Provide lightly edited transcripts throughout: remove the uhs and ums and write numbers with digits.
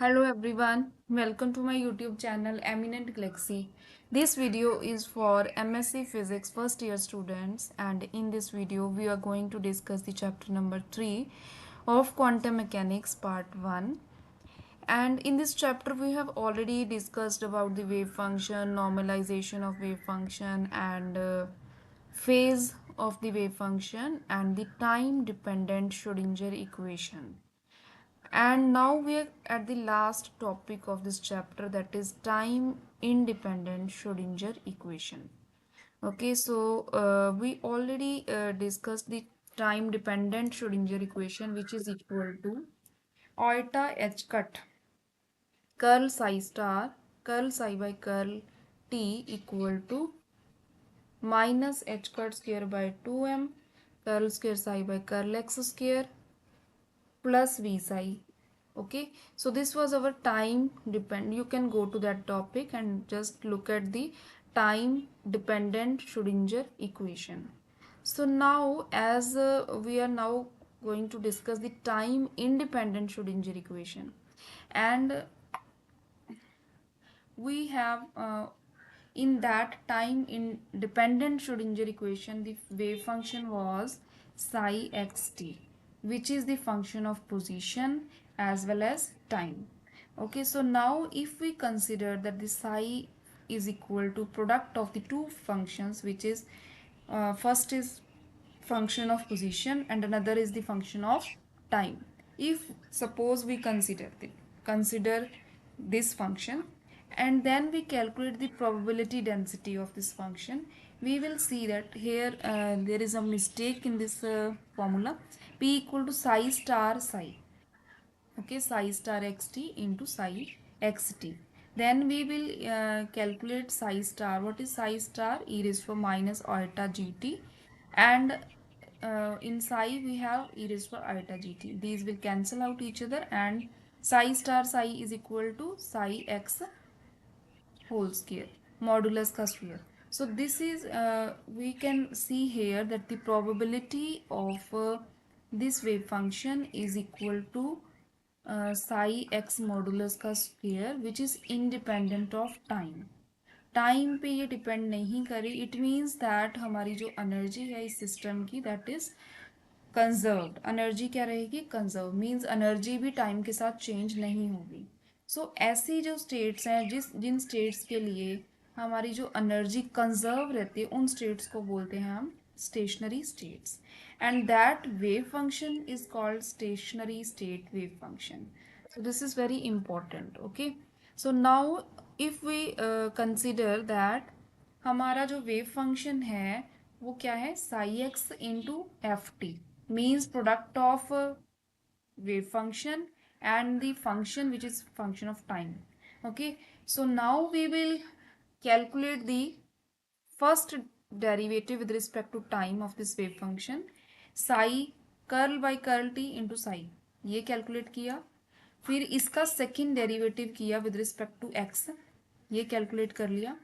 Hello everyone, welcome to my YouTube channel Eminent Galaxy. This video is for MSc Physics first year students, and in this video we are going to discuss the chapter number 3 of Quantum Mechanics part 1. And in this chapter we have already discussed about the wave function, normalization of wave function, and phase of the wave function, and the time dependent Schrodinger equation. And now we are at the last topic of this chapter, that is time independent Schrodinger equation. Okay, so we already discussed the time dependent Schrodinger equation, which is equal to iota h cut curl psi star curl psi by curl t equal to minus h cut square by 2m curl square psi by curl x square plus v psi. Okay, so this was our time depend. You can go to that topic and just look at the time dependent Schrodinger equation. So now as we are now going to discuss the time independent Schrodinger equation, and we have in that time independent Schrodinger equation, the wave function was psi xt, which is the function of position as well as time. Okay, so now if we consider that the psi is equal to product of the two functions, which is first is function of position and another is the function of time. If suppose we consider this function, and then we calculate the probability density of this function, we will see that here there is a mistake in this formula. P equal to psi star psi. Okay, psi star xt into psi xt. Then we will calculate psi star. What is psi star? E raised to minus iota gt, and in psi we have e raised to iota gt. These will cancel out each other, and psi star psi is equal to psi x whole square, modulus का square. So this is we can see here that the probability of this wave function is equal to psi x modulus का square, which is independent of time. Time पे ये depend नहीं करे. It means that हमारी जो energy है इस system की, दैट इज कंजर्व्ड. एनर्जी क्या रहेगी? कंजर्व. मीन्स एनर्जी भी टाइम के साथ चेंज नहीं होगी. सो ऐसी जो स्टेट्स हैं, जिन स्टेट्स के लिए हमारी जो एनर्जी कंजर्व रहती है, उन स्टेट्स को बोलते हैं हम stationery states, and that wave function is called stationery state wave function. So this is very important. Okay, so now if we consider that हमारा जो वेव फंक्शन है वो क्या है? Sai X into F T, means product of wave function and the function which is function of time. Okay, so now we will calculate the first derivative with respect to time of this wave function. Psi curl by curl T into Sai, ये calculate किया. फिर इसका second derivative किया with respect to X, ये calculate कर लिया.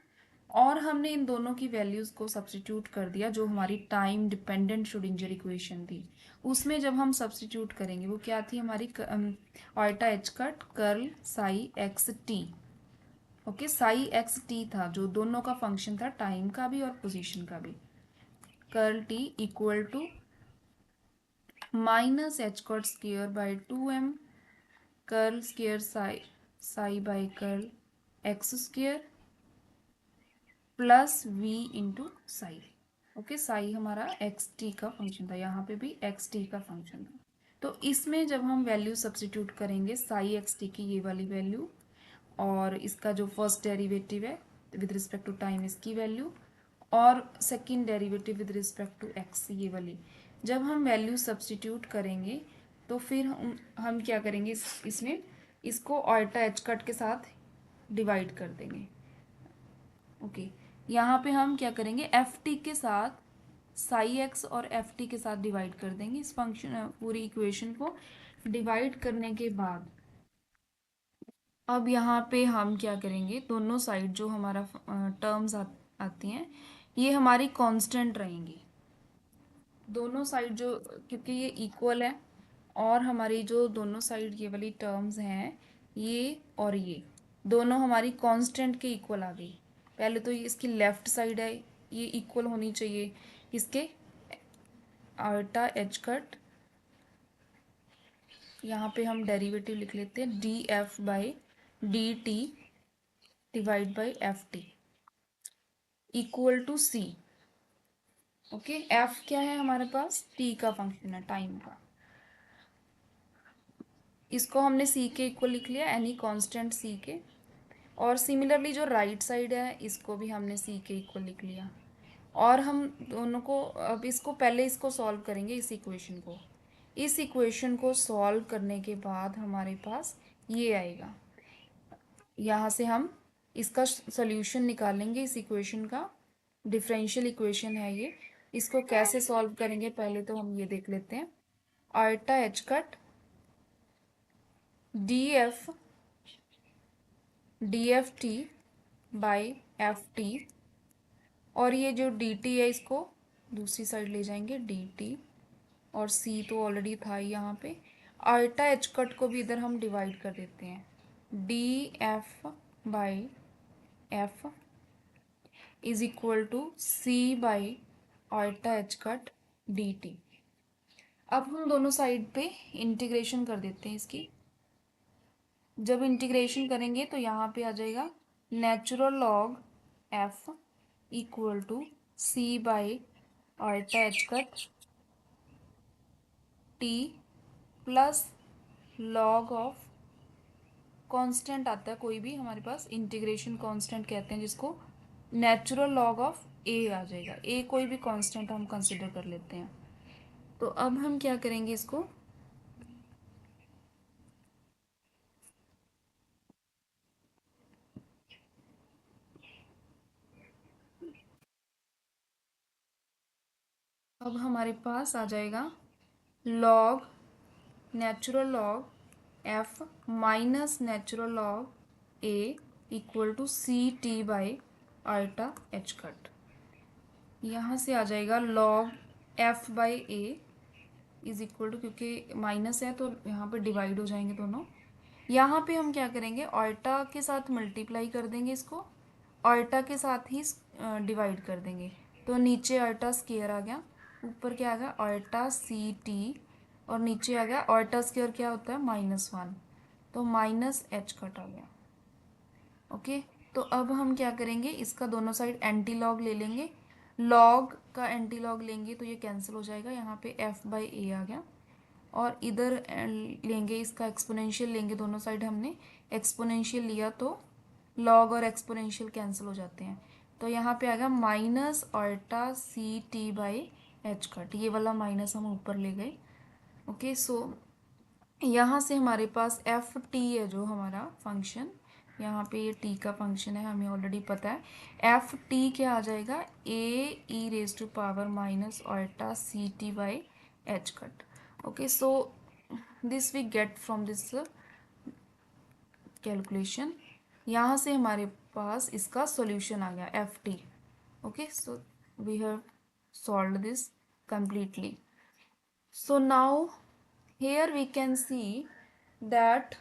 और हमने इन दोनों की वैल्यूज को सब्सटीट्यूट कर दिया जो हमारी टाइम डिपेंडेंट श्रोडिंगर इक्वेशन थी. उसमें जब हम सब्सटीट्यूट करेंगे वो क्या थी हमारी? Iota H cut curl Sai X T. Okay, Sai X T था जो दोनों का फंक्शन था, टाइम का भी और पोजीशन का भी. Curl T equal to minus H cut square by 2m curl square psi by curl X square plus v into psi. Okay, psi हमारा एक्स टी का फंक्शन था, यहाँ पे भी एक्स टी का फंक्शन था. तो इसमें जब हम वैल्यू सब्सटीट्यूट करेंगे, साई एक्स टी की ये वाली वैल्यू और इसका जो फर्स्ट डेरिवेटिव है विद रिस्पेक्ट टू टाइम इसकी वैल्यू, और second derivative with respect to X ये वाली, जब हम वैल्यू सब्सटीट्यूट करेंगे तो फिर हम क्या करेंगे? इसमें इसको ऑयटा एच कट के साथ डिवाइड कर देंगे. ओके, यहाँ पे हम क्या करेंगे? एफ टी के साथ साई एक्स और एफ टी के साथ डिवाइड कर देंगे. इस फंक्शन पूरी इक्वेशन को डिवाइड करने के बाद अब यहाँ पे हम क्या करेंगे? दोनों साइड जो हमारा टर्म्स आती हैं ये हमारी कांस्टेंट रहेंगी. दोनों साइड जो, क्योंकि ये इक्वल है और हमारी जो दोनों साइड ये वाली टर्म्स हैं ये और ये दोनों हमारी कांस्टेंट के इक्वल आ गई। पहले तो ये इसकी लेफ्ट साइड है, ये इक्वल होनी चाहिए इसके आल्टा एच कट, यहाँ पे हम डेरिवेटिव लिख लेते हैं D F by D T divide by F T equal to C. Okay, F क्या है हमारे पास, टी का फंक्शन है, टाइम का। इसको हमने सी के इक्वल लिख लिया, एनी कांस्टेंट सी के। और सिमिलरली जो राइट साइड है इसको भी हमने सी के इक्वल लिख लिया। और हम दोनों को अब इसको पहले इसको सॉल्व करेंगे, इस इक्वेशन को। इस इक्वेशन को सॉल्व करने के बाद हमारे पास ये आएगा, यहाँ से हम इसका सॉल्यूशन निकालेंगे इस इक्वेशन का। डिफरेंशियल इक्वेशन है ये। इसको कैसे सॉल्व करेंगे पहले तो हम ये देख लेते हैं। Ultra H cut D F T by F T, और ये जो डी टी है इसको दूसरी साइड ले जाएंगे, डी टी, और सी तो ऑलरेडी था यहाँ पे। आल्टा एच कट को भी इधर हम डिवाइड कर देते हैं, D F by F is equal to C by आल्टा एच कट डी टी। अब हम दोनों साइड पे इंटीग्रेशन कर देते हैं इसकी। जब इंटीग्रेशन करेंगे तो यहाँ पे आ जाएगा natural log F equal to C by आल्टा H cut T plus log of constant आता है कोई भी हमारे पास, इंटीग्रेशन कांस्टेंट कहते हैं जिसको, नेचुरल लॉग ऑफ ए आ जाएगा। ए कोई भी कांस्टेंट हम कंसिडर कर लेते हैं। तो अब हम क्या करेंगे इसको, अब हमारे पास आ जाएगा log natural log F minus natural log A equal to C T by आल्टा एच कट। यहाँ से आ जाएगा log F by A is equal to, क्योंकि माइनस है तो यहाँ पे डिवाइड हो जाएंगे दोनों। यहाँ पे हम क्या करेंगे, आल्टा के साथ मल्टीप्लाई कर देंगे इसको, आल्टा के साथ ही डिवाइड कर देंगे। तो नीचे आल्टा स्क्वायर आ गया, ऊपर क्या आ गया आल्टा सी टी, और नीचे आ गया आल्टा स्क्वायर क्या होता है -1, तो माइनस एच कट आ गया। ओके, तो अब हम क्या करेंगे, इसका दोनों साइड एंटी लॉग ले लेंगे। लॉग का एंटी लॉग लेंगे तो ये कैंसिल हो जाएगा, यहाँ पे एफ बाई ए आ गया। और इधर लेंगे इसका एक्सपोनेंशियल लेंगे, दोनों साइड हमने एक्सपोनेंशियल लिया तो लॉग और एक्सपोनेंशियल कैंसिल हो जाते हैं। तो यहाँ पे आ गया माइनस आल्टा C T by H cut, ये वाला माइनस हम ऊपर ले गए। ओके, सो यहाँ से हमारे पास एफ टी है जो हमारा फंक्शन, यहाँ पे ये टी का फंक्शन है, हमें ऑलरेडी पता है। एफ टी क्या आ जाएगा, A E raise to power minus आल्टा C T by H cut. Okay, so this we get from this calculation. यहाँ से हमारे पास इसका सॉल्यूशन आ गया F T. Okay, so we have solved this completely. So now here we can see that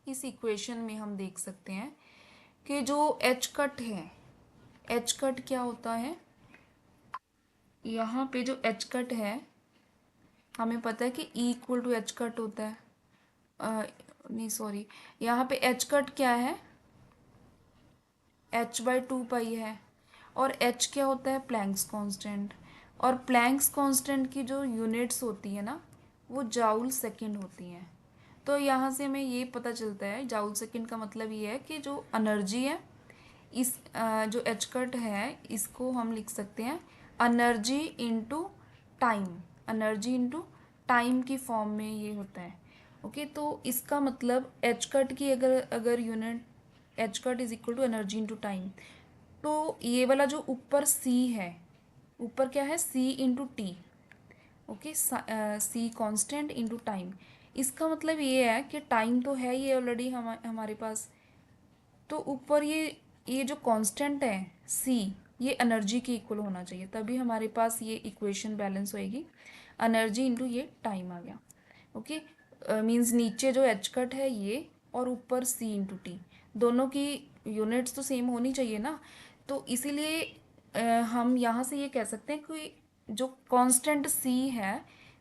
इस equation में हम देख सकते हैं कि जो एच कट है, एच कट क्या होता है, यहाँ पे जो एच कट है हमें पता है कि E equal to H cut होता है, नहीं सॉरी, यहाँ पे एच कट क्या है, एच बाई 2 पाई है। और एच क्या होता है, प्लैंक्स कांस्टेंट। और प्लैंक्स कांस्टेंट की जो यूनिट्स होती है ना, वो जाउल सेकंड होती हैं। तो यहाँ से हमें ये पता चलता है, जाउल सेकंड का मतलब ये है कि जो एनर्जी है इस जो एच कट है इसको हम लिख सकते हैं energy into time, energy into time की फॉर्म में ये होता है। ओके, तो इसका मतलब एच कट की अगर अगर unit, H cut is equal to energy into time, तो ये वाला जो ऊपर सी है, ऊपर क्या है सी इंटू टी। ओके, सी कांस्टेंट इंटू टाइम, इसका मतलब ये है कि टाइम तो है ये ऑलरेडी हमारे पास, तो ऊपर ये जो कांस्टेंट है सी, ये एनर्जी के इक्वल होना चाहिए, तभी हमारे पास ये इक्वेशन बैलेंस होएगी। एनर्जी इंटू ये टाइम आ गया। ओके, मीन्स नीचे जो एच कट है ये, और ऊपर सी इंटू टी, दोनों की यूनिट्स तो सेम होनी चाहिए ना। तो इसीलिए हम यहाँ से ये कह सकते हैं कि जो कांस्टेंट सी है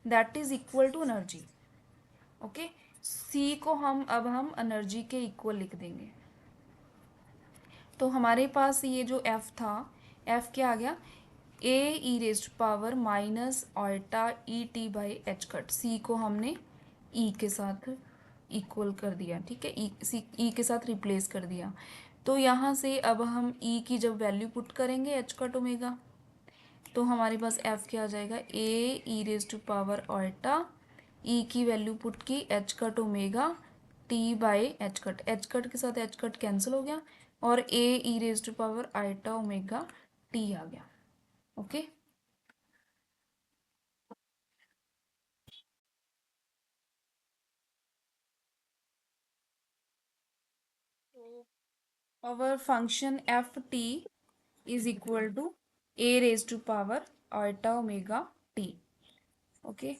that is equal to energy. Okay, C को हम एनर्जी के इक्वल लिख देंगे। तो हमारे पास ये जो एफ था, एफ क्या आ गया, A E raised power minus ऑल्टा E T by H cut. C को हमने ई के साथ इक्वल कर दिया, ठीक है, ई सी ई के साथ रिप्लेस कर दिया। तो यहाँ से अब हम ई की जब वैल्यू पुट करेंगे एच कट ओमेगा, तो हमारे पास एफ क्या आ जाएगा, A E raise to power ऑल्टा, ई की वैल्यू पुट की H cut omega T by H cut के साथ एच कट कैंसिल हो गया, और A E raise to power iota omega T आ गया। Okay, our function F T is equal to A raise to power iota omega T. Okay,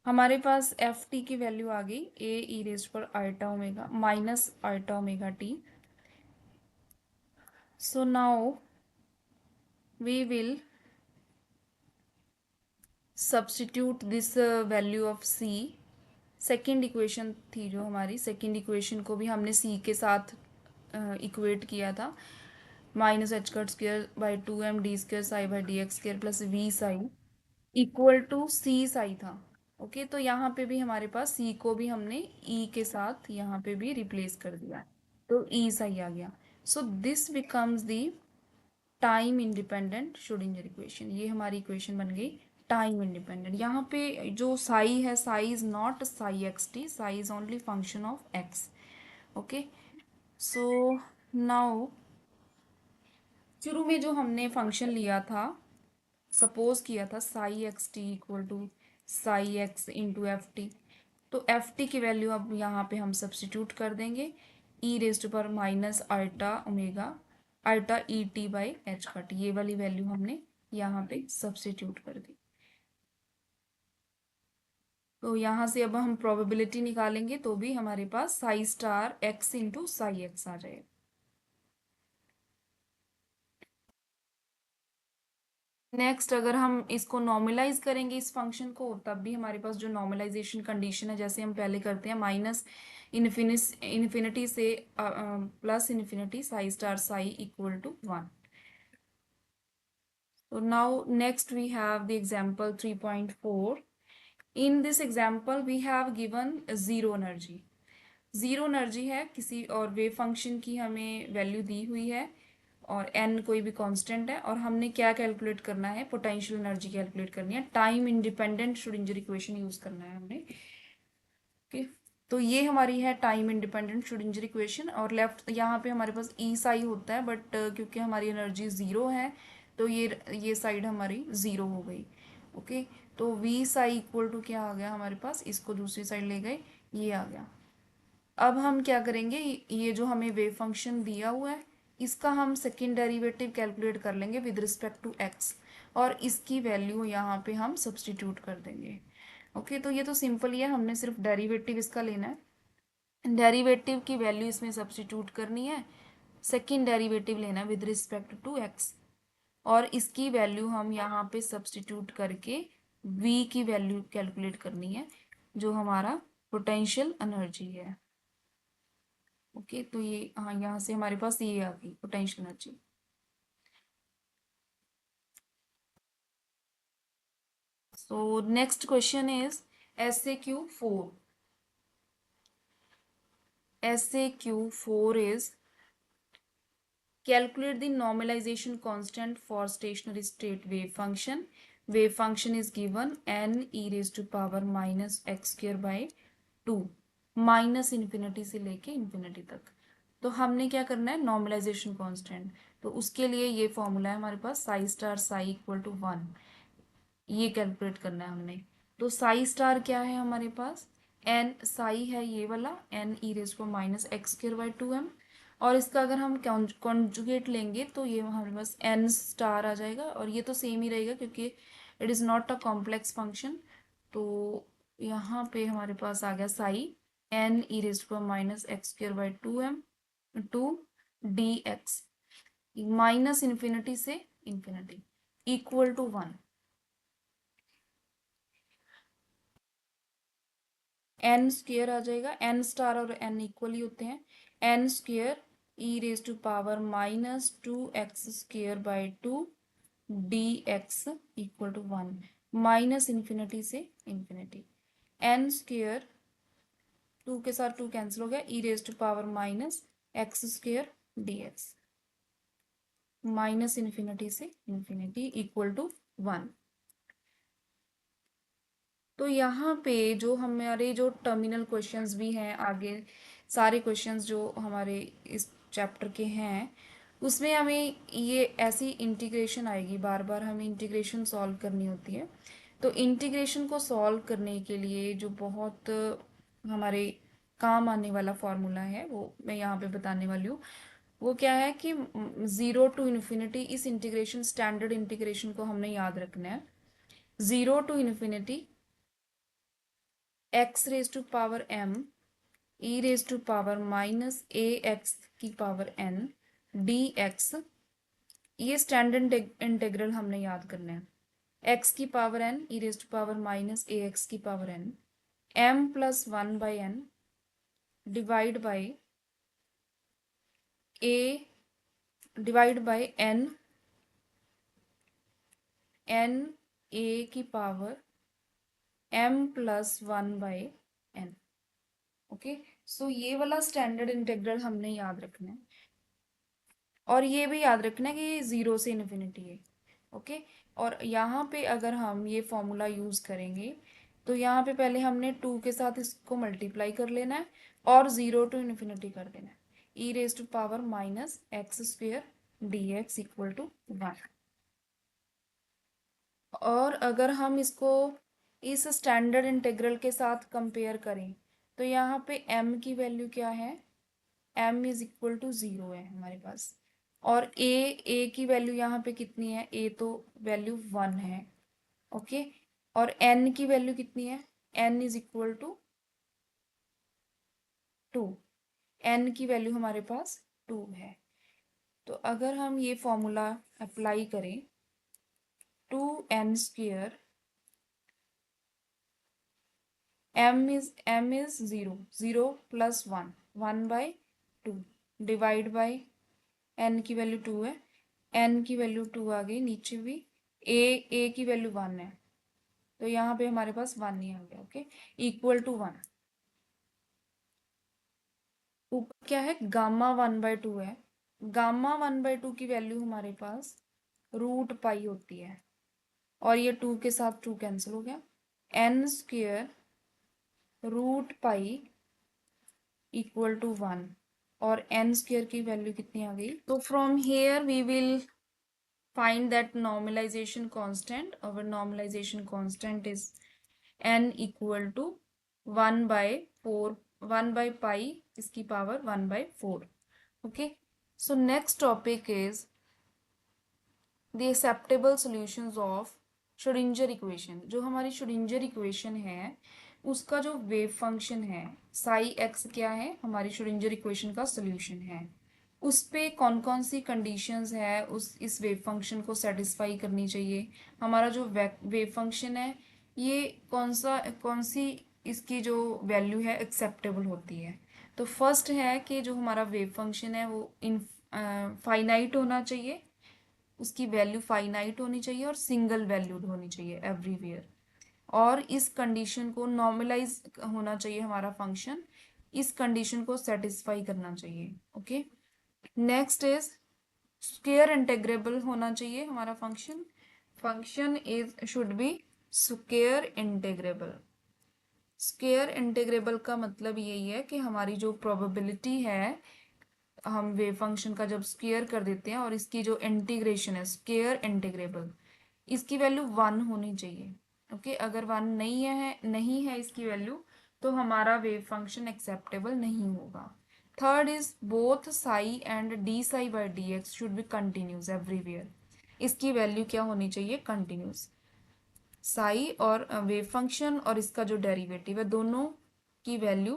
हमारे पास F T की वैल्यू आ गई ए ई रेज पर iota omega minus iota omega T. So now we will substitute this value of C. Second equation थी जो हमारी, second equation को भी हमने सी के साथ इक्वेट किया था, minus H cut square by two M D square psi by D X square plus V psi equal to C psi था। ओके, तो यहाँ पे भी हमारे पास सी को भी हमने ई के साथ यहाँ पे भी रिप्लेस कर दिया, तो ई साई आ गया। So this becomes the time independent Schrodinger equation. ये हमारी इक्वेशन बन गई टाइम इंडिपेंडेंट। यहाँ पे जो साई है, Sai is not Sai X T, Sai is only function of x. Okay, so now शुरू में जो हमने फंक्शन लिया था, सपोज किया था psi X T equal to psi X into F T, तो एफ टी की वैल्यू अब यहाँ पे हम सब्सटीट्यूट कर देंगे, ई रेस्ट पर माइनस अल्टा ओमेगा अल्टा E T by H cut, ये वाली वैल्यू हमने यहाँ पे सब्सटीट्यूट कर दी। तो यहाँ से अब हम प्रोबेबिलिटी निकालेंगे तो भी हमारे पास psi star X into psi X आ जाएगा। नेक्स्ट अगर हम इसको नॉर्मलाइज करेंगे इस फंक्शन को, तब भी हमारे पास जो नॉर्मलाइजेशन कंडीशन है जैसे हम पहले करते हैं, माइनस इन्फिनिटी से plus infinity psi star psi equal to 1। So now next we have the example 3.4. In this example we have given zero energy. Zero energy है किसी और वेव फंक्शन की, हमें वैल्यू दी हुई है और एन कोई भी कांस्टेंट है, और हमने क्या कैलकुलेट करना है, पोटेंशियल एनर्जी कैलकुलेट करनी है। Time independent Schrodinger equation use करना है हमने। ओके, तो ये हमारी है टाइम इंडिपेंडेंट श्रोडिंगर इक्वेशन, और लेफ्ट यहाँ पे हमारे पास ई साई होता है, बट क्योंकि हमारी एनर्जी ज़ीरो है तो ये साइड हमारी ज़ीरो हो गई। ओके, तो वी साई इक्वल टू क्या आ गया हमारे पास, इसको दूसरी साइड ले गए, ये आ गया। अब हम क्या करेंगे, ये जो हमें वेव फंक्शन दिया हुआ है इसका हम सेकेंड डेरिवेटिव कैलकुलेट कर लेंगे विद रिस्पेक्ट टू एक्स, और इसकी वैल्यू यहाँ पे हम सब्सटीट्यूट कर देंगे। ओके, तो ये तो सिंपल ही है, हमने सिर्फ डेरिवेटिव इसका लेना है, डेरिवेटिव की वैल्यू इसमें सब्सटीट्यूट करनी है, सेकेंड डेरिवेटिव लेना है विद रिस्पेक्ट टू एक्स, और इसकी वैल्यू हम यहाँ पे सब्सटीट्यूट करके v की वैल्यू कैलकुलेट करनी है जो हमारा पोटेंशियल एनर्जी है। ओके, तो ये हाँ, यहाँ से हमारे पास ये आ गई potential energy. So next question is SAQ4. SAQ4 is calculate the normalization constant for stationary state wave function. Wave function is given n e raised to power minus x square by 2, minus infinity से लेके infinity तक। तो हमने क्या करना है, normalisation constant, तो उसके लिए ये फॉर्मूला है हमारे पास, psi star psi equal to 1, ये कैलकुलेट करना है हमने। तो साई स्टार क्या है हमारे पास, एन साई है ये वाला, एन ई रेज पर minus X square by 2m, और इसका अगर हम कॉन्जुगेट लेंगे तो ये हमारे पास एन स्टार आ जाएगा, और ये तो सेम ही रहेगा क्योंकि it is not a complex function. तो यहाँ पे हमारे पास आ गया psi n E raise to minus X square by 2 minus infinity से infinity equal to 1। N square आ जाएगा, एन स्टार और एन इक्वल ही होते हैं। N square E raise to power minus 2x² by 2 dx equal to 1 minus infinity से इन्फिनिटी। N square 2 के साथ 2 कैंसिल हो गया, E raise to power minus x² dx minus infinity से इन्फिनिटी इक्वल टू 1। तो यहाँ पे जो हमारे जो टर्मिनल क्वेश्चंस भी हैं, आगे सारे क्वेश्चंस जो हमारे इस चैप्टर के हैं, उसमें हमें ये ऐसी इंटीग्रेशन आएगी, बार बार हमें इंटीग्रेशन सॉल्व करनी होती है। तो इंटीग्रेशन को सॉल्व करने के लिए जो बहुत हमारे काम आने वाला फॉर्मूला है वो मैं यहाँ पे बताने वाली हूँ। वो क्या है कि 0 to इन्फिनिटी, इस इंटीग्रेशन स्टैंडर्ड इंटीग्रेशन को हमने याद रखना है। 0 to infinity x raise to power m E raise to power minus A X की पावर n dx, ये स्टैंडर्ड इंटीग्रल हमने याद करना है। x की power n E raise to power minus A X की power n m plus 1 by n divide by a divide by n a की power m plus 1 by n। Okay, सो ये वाला standard integral हमने याद रखना है, और ये भी याद रखना है कि ये 0 से इन्फिनिटी है। ओके, और यहाँ पे अगर हम ये फॉर्मूला यूज़ करेंगे तो यहाँ पे पहले हमने 2 के साथ इसको मल्टीप्लाई कर लेना है और 0 to इन्फिनिटी कर देना है। E raise to power minus x² dx equal to 1। और अगर हम इसको इस स्टैंडर्ड इंटीग्रल के साथ कंपेयर करें तो यहाँ पे m की वैल्यू क्या है, m इज इक्वल टू 0 है हमारे पास। और a की वैल्यू यहाँ पे कितनी है, a तो वैल्यू 1 है। ओके, और n की वैल्यू कितनी है, n is equal to 2, n की वैल्यू हमारे पास 2 है। तो अगर हम ये फॉर्मूला अप्लाई करें, 2n² m is 0 plus 1 by 2 divide by n की वैल्यू 2 है, n की वैल्यू 2 आ गई, नीचे भी a की वैल्यू 1 है, तो यहाँ पे हमारे पास 1 ही आ गया। Okay, equal to 1। ऊपर क्या है, गामा 1/2 है। गामा 1/2 की वैल्यू हमारे पास √π होती है, और ये 2 के साथ 2 कैंसिल हो गया। n² √π इक्वल टू 1, और n² की वैल्यू कितनी आ गई। तो from here we will find that normalization constant. Our normalization constant is n equal to 1 by 4, 1 by pi इसकी power 1 by 4। okay, so next topic is the acceptable solutions of Schrödinger equation। जो हमारी Schrödinger equation है उसका जो wave function है Sai x क्या है, हमारी Schrödinger equation का सोल्यूशन है। उस पे कौन कौन सी कंडीशंस है उस इस वेव फंक्शन को सेटिस्फाई करनी चाहिए। हमारा जो वेव फंक्शन है ये कौन सी इसकी जो वैल्यू है एक्सेप्टेबल होती है। तो फर्स्ट है कि जो हमारा वेव फंक्शन है वो फाइनाइट होना चाहिए, उसकी वैल्यू फाइनाइट होनी चाहिए और सिंगल वैल्यूड होनी चाहिए एवरीवेयर। और इस कंडीशन को नॉर्मलाइज होना चाहिए हमारा फंक्शन, इस कंडीशन को सेटिस्फाई करना चाहिए। Okay, next is square integrable होना चाहिए हमारा function. Function is should be square integrable. Square integrable का मतलब यही है कि हमारी जो प्रोबेबिलिटी है, हम वेव फंक्शन का जब स्क्वायर कर देते हैं और इसकी जो इंटीग्रेशन है स्क्वायर इंटीग्रेबल, इसकी वैल्यू 1 होनी चाहिए। ओके, अगर 1 नहीं है इसकी वैल्यू तो हमारा वेव फंक्शन एक्सेप्टेबल नहीं होगा। Third is both Sai and D Sai by D x should be continuous everywhere, इसकी वैल्यू क्या होनी चाहिए, कंटिन्यूस। साई और वेव फंक्शन और इसका जो डेरिवेटिव है दोनों की वैल्यू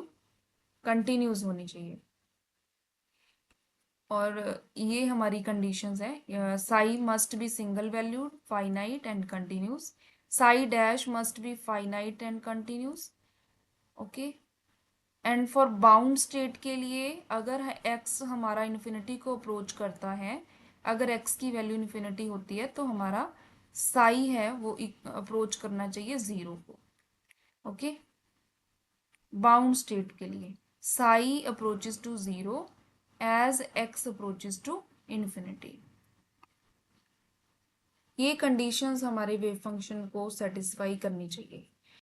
कंटिन्यूस होनी चाहिए। और ये हमारी कंडीशंस हैं। Sai must be single valued, finite and continuous. Sai dash must be finite and continuous. Okay. And for bound state के लिए अगर एक्स हमारा इन्फिनिटी को अप्रोच करता है, अगर एक्स की वैल्यू इन्फिनिटी होती है तो हमारा साई है वो अप्रोच करना चाहिए जीरो को। ओके। बाउंड स्टेट के लिए psi approaches to zero as X approaches to infinity. ये कंडीशंस हमारे वेव फंक्शन को सेटिस्फाई करनी चाहिए।